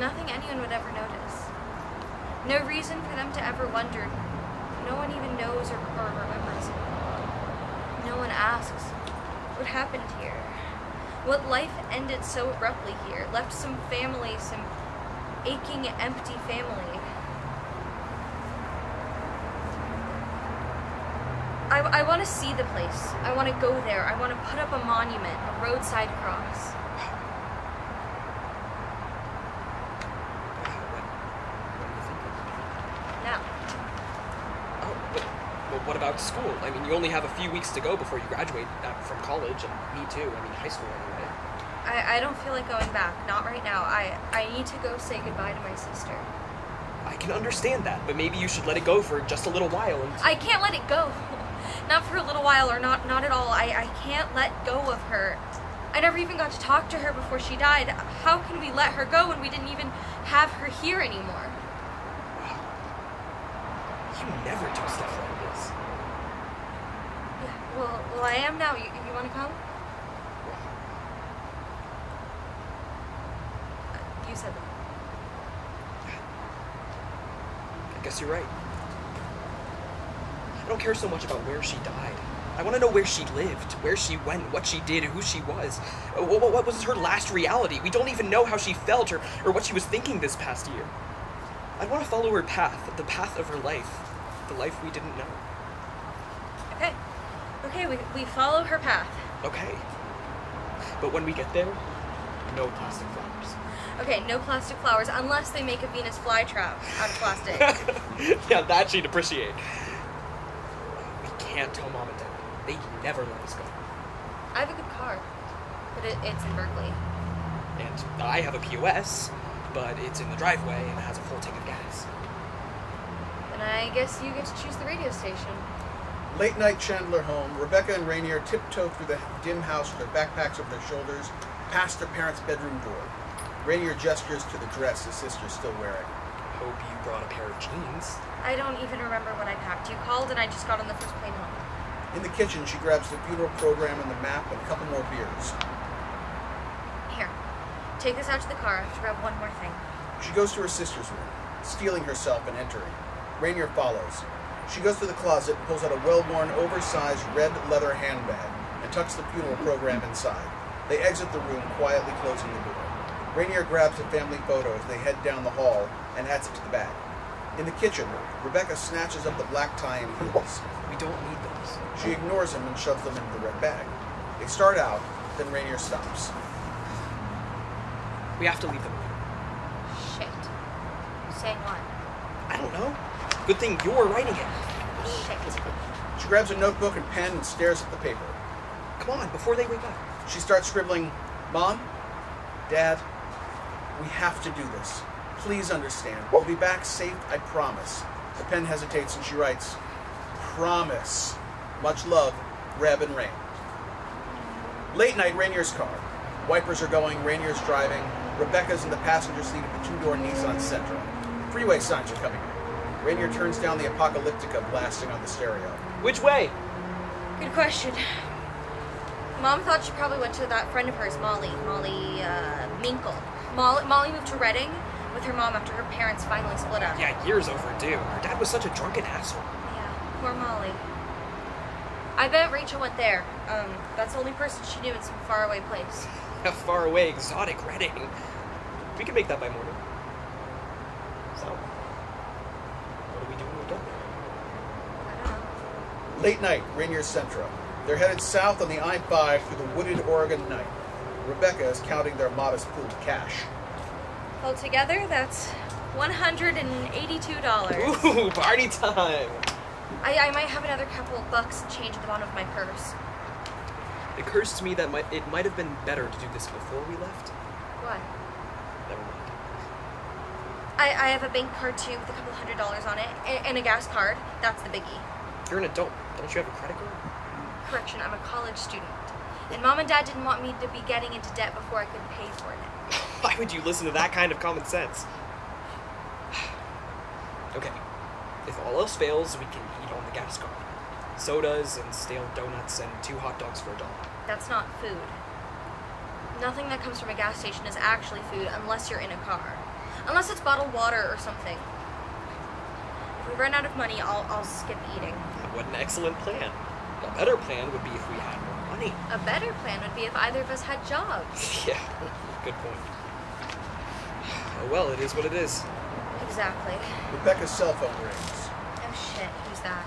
Nothing anyone would ever notice. No reason for them to ever wonder. No one even knows or remembers. No one asks what happened here. What life ended so abruptly here, left some family, some aching, empty family. I want to see the place. I want to go there. I want to put up a monument, a roadside cross. What are you thinking? Now. Oh, well, what about school? I mean, you only have a few weeks to go before you graduate from college, and me too. I mean, high school anyway. I don't feel like going back. Not right now. I need to go say goodbye to my sister. I can understand that, but maybe you should let it go for just a little while. And I can't let it go. Not for a little while, or not at all. I can't let go of her. I never even got to talk to her before she died. How can we let her go when we didn't even have her here anymore? Wow. You never do stuff like this. Yeah, well, I am now. You want to come? You said that. I guess you're right. I don't care so much about where she died. I want to know where she lived, where she went, what she did, who she was. What was her last reality? We don't even know how she felt or what she was thinking this past year. I want to follow her path, the path of her life, the life we didn't know. Okay, we follow her path. Okay. But when we get there, no plastic flowers. Okay, no plastic flowers, unless they make a Venus flytrap out of plastic. Yeah, that she'd appreciate. We can't tell Mom and Dad. They never let us go. I have a good car, but it's in Berkeley. And I have a POS, but it's in the driveway and it has a full tank of gas. Then I guess you get to choose the radio station. Late night Chandler home, Rebecca and Rainier tiptoe through the dim house with their backpacks over their shoulders, past their parents' bedroom door. Rainier gestures to the dress his sister's still wearing. Hope you brought a pair of jeans. I don't even remember what I packed. You called and I just got on the first plane home. In the kitchen, she grabs the funeral program and the map and a couple more beers. Here, take this out to the car. I have to grab one more thing. She goes to her sister's room, steeling herself and entering. Rainier follows. She goes to the closet and pulls out a well-worn, oversized red leather handbag and tucks the funeral program inside. They exit the room, quietly closing the door. Rainier grabs a family photo as they head down the hall and adds it to the bag. In the kitchen, Rebecca snatches up the black tie and heels. We don't need those. She ignores him and shoves them into the red bag. They start out, then Rainier stops. We have to leave them. Shit. Saying what? I don't know. Good thing you're writing it. Shit. She grabs a notebook and pen and stares at the paper. Come on, before they wake up. She starts scribbling, Mom, Dad, we have to do this. Please understand. We'll be back safe, I promise. The pen hesitates and she writes, Promise. Much love, Reb and Rain. Late night, Rainier's car. Wipers are going, Rainier's driving. Rebecca's in the passenger seat of the two-door Nissan Sentra. Freeway signs are coming in. Rainier turns down the Apocalyptica blasting on the stereo. Which way? Good question. Mom thought she probably went to that friend of hers, Molly Minkle. Molly moved to Reading with her mom after her parents finally split up. Yeah, years overdue. Her dad was such a drunken asshole. Yeah, poor Molly. I bet Rachel went there. That's the only person she knew in some faraway place. A faraway, exotic Reading. We can make that by morning. So, what do we do when we get there? I don't know. Late night, Rainier's Sentra. They're headed south on the I-5 through the wooded Oregon night. Rebecca is counting their modest pool of cash. Altogether, that's $182. Ooh, party time! I might have another couple of bucks change at the bottom of my purse. It occurs to me that it might have been better to do this before we left. What? Never mind. I have a bank card too with a couple $100 on it, and a gas card. That's the biggie. You're an adult. Don't you have a credit card? Correction, I'm a college student. And Mom and Dad didn't want me to be getting into debt before I could pay for it. Why would you listen to that kind of common sense? Okay. If all else fails, we can eat on the gas card. Sodas and stale donuts and 2 hot dogs for $1. That's not food. Nothing that comes from a gas station is actually food unless you're in a car. Unless it's bottled water or something. If we run out of money, I'll skip eating. What an excellent plan. A better plan would be if we had more money. A better plan would be if either of us had jobs. Yeah, good point. Oh well, it is what it is. Exactly. Rebecca's cell phone rings. Oh shit, who's that?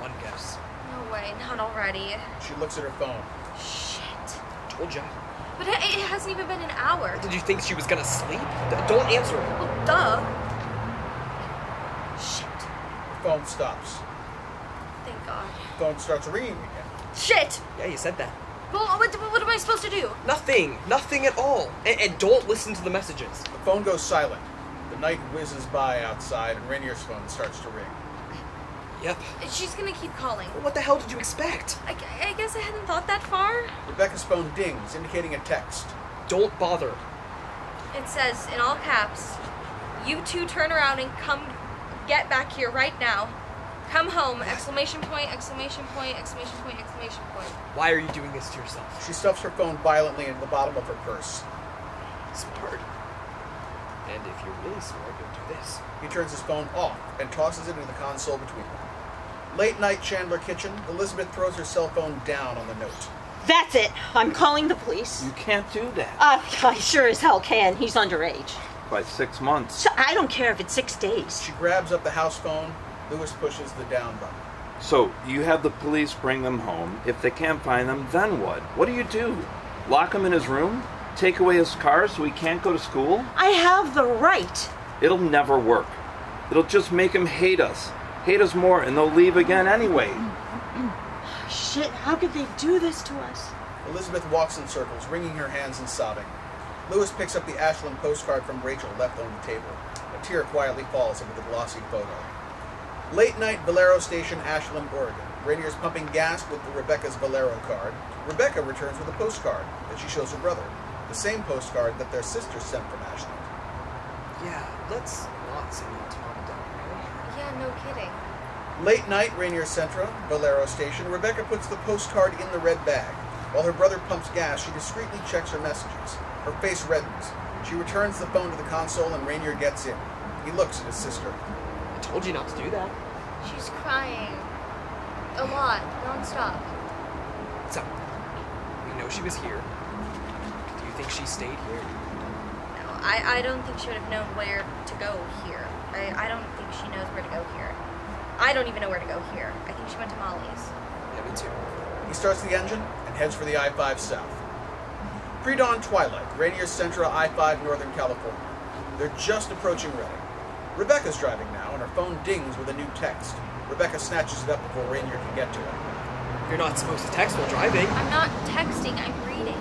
One guess. No way, not already. She looks at her phone. Shit. Told ya. But it hasn't even been an hour. Did you think she was gonna sleep? Don't answer her. Well, duh. Shit. Her phone stops. Thank God. Phone starts ringing again. Shit! Yeah, you said that. Well, what am I supposed to do? Nothing. Nothing at all. And don't listen to the messages. The phone goes silent. The night whizzes by outside, and Rainier's phone starts to ring. Yep. She's gonna keep calling. Well, what the hell did you expect? I guess I hadn't thought that far. Rebecca's phone dings, indicating a text. Don't bother. It says, in all caps, "You two turn around and come get back here right now. Come home, exclamation point, exclamation point, exclamation point, exclamation point." Why are you doing this to yourself? She stuffs her phone violently into the bottom of her purse. Smart. And if you're really smart, you'll do this. He turns his phone off and tosses it into the console between them. Late night Chandler kitchen, Elizabeth throws her cell phone down on the note. That's it. I'm calling the police. You can't do that. I sure as hell can. He's underage. By 6 months. So I don't care if it's 6 days. She grabs up the house phone. Lewis pushes the down button. So, you have the police bring them home. If they can't find them, then what? What do? Lock him in his room? Take away his car so he can't go to school? I have the right. It'll never work. It'll just make him hate us. Hate us more, and they'll leave again anyway. Shit, how could they do this to us? Elizabeth walks in circles, wringing her hands and sobbing. Lewis picks up the Ashland postcard from Rachel left on the table. A tear quietly falls over the glossy photo. Late night Valero Station, Ashland, Oregon. Rainier's pumping gas with Rebecca's Valero card. Rebecca returns with a postcard that she shows her brother. The same postcard that their sister sent from Ashland. Yeah, let's not send that to Mom and Dad, okay? Yeah, no kidding. Late night, Rainier Centra, Valero Station. Rebecca puts the postcard in the red bag. While her brother pumps gas, she discreetly checks her messages. Her face reddens. She returns the phone to the console and Rainier gets in. He looks at his sister. I told you not to do that. She's crying. A lot, non-stop. So, we know she was here. Do you think she stayed here? No, I don't think she would have known where to go here. I don't think she knows where to go here. I don't even know where to go here. I think she went to Molly's. Yeah, me too. He starts the engine and heads for the I-5 south. Pre-dawn twilight, Rainier Centra, I-5, Northern California. They're just approaching Redding. Rebecca's driving now, and her phone dings with a new text. Rebecca snatches it up before Rainier can get to it. You're not supposed to text while driving. I'm not texting, I'm reading.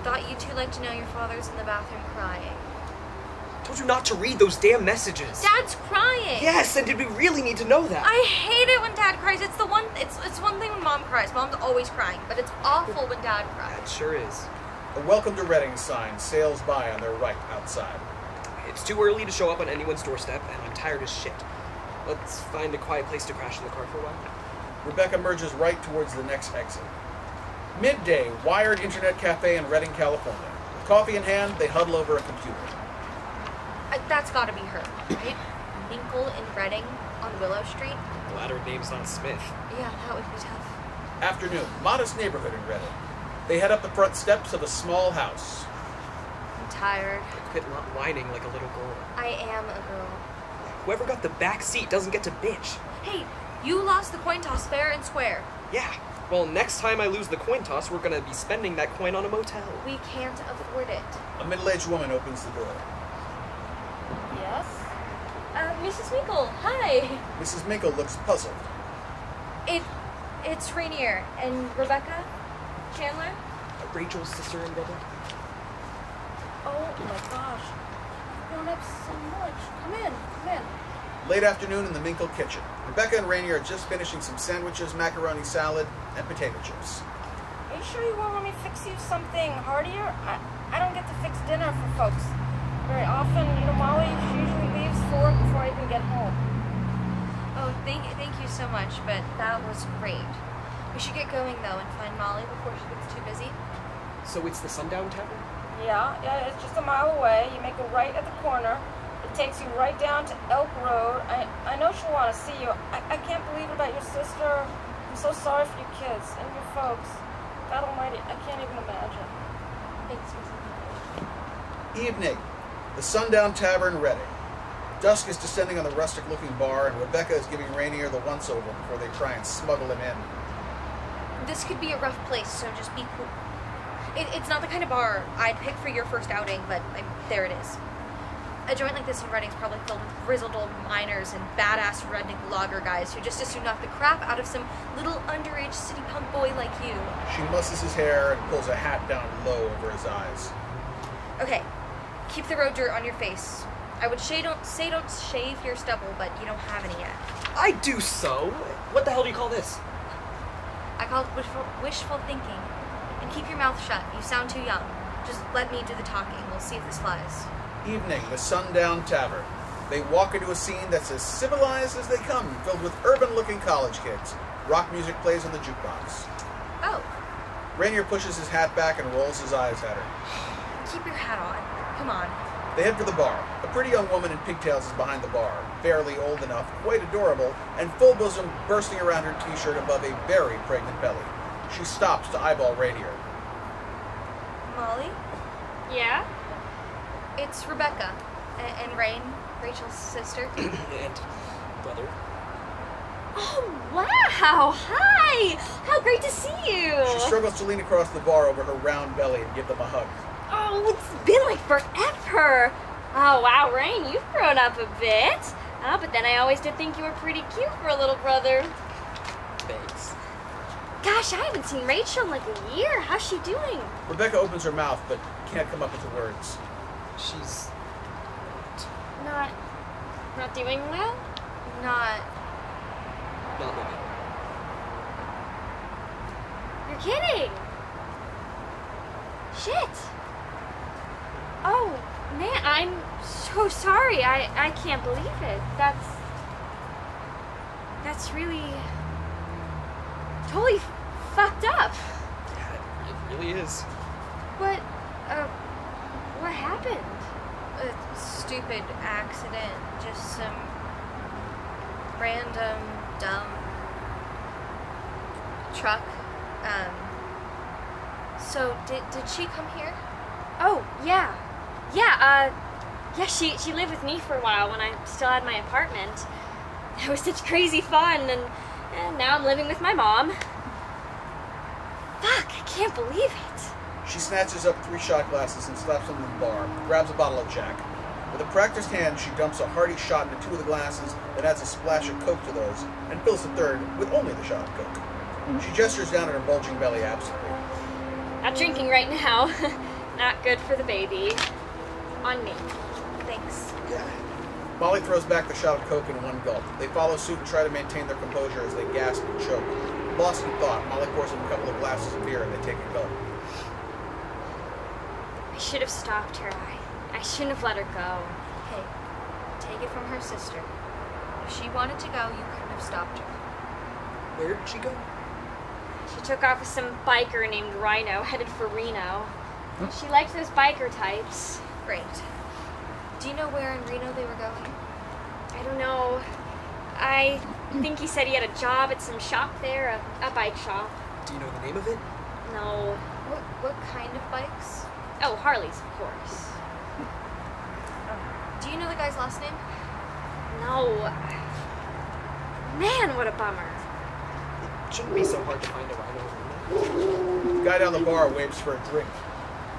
Thought you two like to know your father's in the bathroom crying. Told you not to read those damn messages. Dad's crying! Yes, and did we really need to know that? I hate it when Dad cries. It's one thing when Mom cries. Mom's always crying, but it's awful when Dad It cries. sure is. A welcome to Redding sign sails by on their right outside. It's too early to show up on anyone's doorstep, and I'm tired as shit. Let's find a quiet place to crash in the car for a while. Rebecca merges right towards the next exit. Midday, wired internet cafe in Redding, California. Coffee in hand, they huddle over a computer. That's gotta be her, right? Minkle in Redding on Willow Street? Glad her name's not Smith. Yeah, that would be tough. Afternoon, modest neighborhood in Redding. They head up the front steps of a small house. I'm tired. Quit whining like a little girl. I am a girl. Whoever got the back seat doesn't get to bitch. Hey, you lost the coin toss fair and square. Yeah. Well, next time I lose the coin toss, we're gonna be spending that coin on a motel. We can't afford it. A middle-aged woman opens the door. Yes? Mrs. Minkle, hi. Mrs. Minkle looks puzzled. It's Rainier and Rebecca? Chandler? Rachel's sister and brother. Oh my gosh. You've grown up so much. Come in. Late afternoon in the Minkle kitchen. Rebecca and Rainier are just finishing some sandwiches, macaroni salad, and potato chips. Are you sure you won't let me fix you something heartier? I don't get to fix dinner for folks very often. You know, Molly usually leaves for work before I even get home. Oh, thank you so much, but that was great. We should get going, though, and find Molly before she gets too busy. So it's the Sundown Tavern? Yeah, it's just a mile away. You make a right at the corner. It takes you right down to Elk Road. I know she'll want to see you. I can't believe it about your sister. I'm so sorry for your kids and your folks. God almighty, I can't even imagine. Evening. The Sundown Tavern, Reading. Dusk is descending on the rustic-looking bar, and Rebecca is giving Rainier the once-over before they try and smuggle him in. This could be a rough place, so just be cool. It's not the kind of bar I'd pick for your first outing, but there it is. A joint like this in Reading's probably filled with grizzled old miners and badass redneck lager guys who just as soon knock the crap out of some little underage city punk boy like you. She musses his hair and pulls a hat down low over his eyes. Okay, keep the road dirt on your face. I would don't shave your stubble, but you don't have any yet. I do so. What the hell do you call this? I call it wishful thinking. And keep your mouth shut. You sound too young. Just let me do the talking. We'll see if this flies. Evening, the Sundown Tavern. They walk into a scene that's as civilized as they come, filled with urban-looking college kids. Rock music plays on the jukebox. Oh. Rainier pushes his hat back and rolls his eyes at her. Keep your hat on. Come on. They head for the bar. A pretty young woman in pigtails is behind the bar, barely old enough, quite adorable, and full bosom bursting around her t-shirt above a very pregnant belly. She stops to eyeball Rainier. Molly? Yeah? It's Rebecca. And Rain, Rachel's sister. And brother. Oh, wow! Hi! How great to see you! She struggles to lean across the bar over her round belly and give them a hug. Oh, it's been like forever! Oh, wow, Rain, you've grown up a bit. Oh, but then I always did think you were pretty cute for a little brother. Thanks. Gosh, I haven't seen Rachel in like a year. How's she doing? Rebecca opens her mouth, but can't come up with the words. She's... Not doing well? Not living. You're kidding! Shit! Oh, man, I'm so sorry. I can't believe it. That's really totally fucked up. Yeah, it really is. What happened? a stupid accident. Just some random, dumb truck. So did she come here? Oh, yeah. Yeah, she lived with me for a while when I still had my apartment. It was such crazy fun, and now I'm living with my mom. Fuck, I can't believe it. She snatches up 3 shot glasses and slaps them in the bar, grabs a bottle of Jack. With a practiced hand, she dumps a hearty shot into 2 of the glasses, then adds a splash of Coke to those, and fills the 3rd with only the shot of Coke. She gestures down at her bulging belly absently. Not drinking right now. Not good for the baby. On me. Thanks. Yeah. Molly throws back the shot of Coke in one gulp. They follow suit and try to maintain their composure as they gasp and choke. Lost in thought, Molly pours them a couple of glasses of beer and they take a gulp. I should have stopped her. I shouldn't have let her go. Hey, take it from her sister. If she wanted to go, you couldn't have stopped her. Where did she go? She took off with some biker named Rhino, headed for Reno. She liked those biker types. Great. Do you know where in Reno they were going? I don't know. I think he said he had a job at some shop there, a bike shop. Do you know the name of it? No. What kind of bikes? Oh, Harley's, of course. Do you know the guy's last name? No. Man, what a bummer. It shouldn't be so hard to find a rhino. The guy down the bar waves for a drink.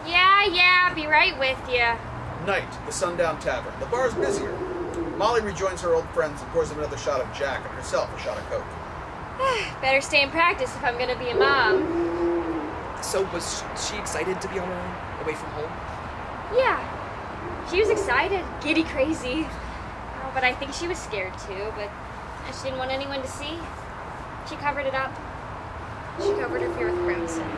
Yeah, be right with you. Night, the Sundown Tavern. The bar's busier. Molly rejoins her old friends and pours them another shot of Jack and herself a shot of Coke. Better stay in practice if I'm gonna be a mom. So was she excited to be on her own, away from home? Yeah. She was excited, giddy crazy. Oh, but I think she was scared too, but she didn't want anyone to see. She covered it up. She covered her fear with crimson.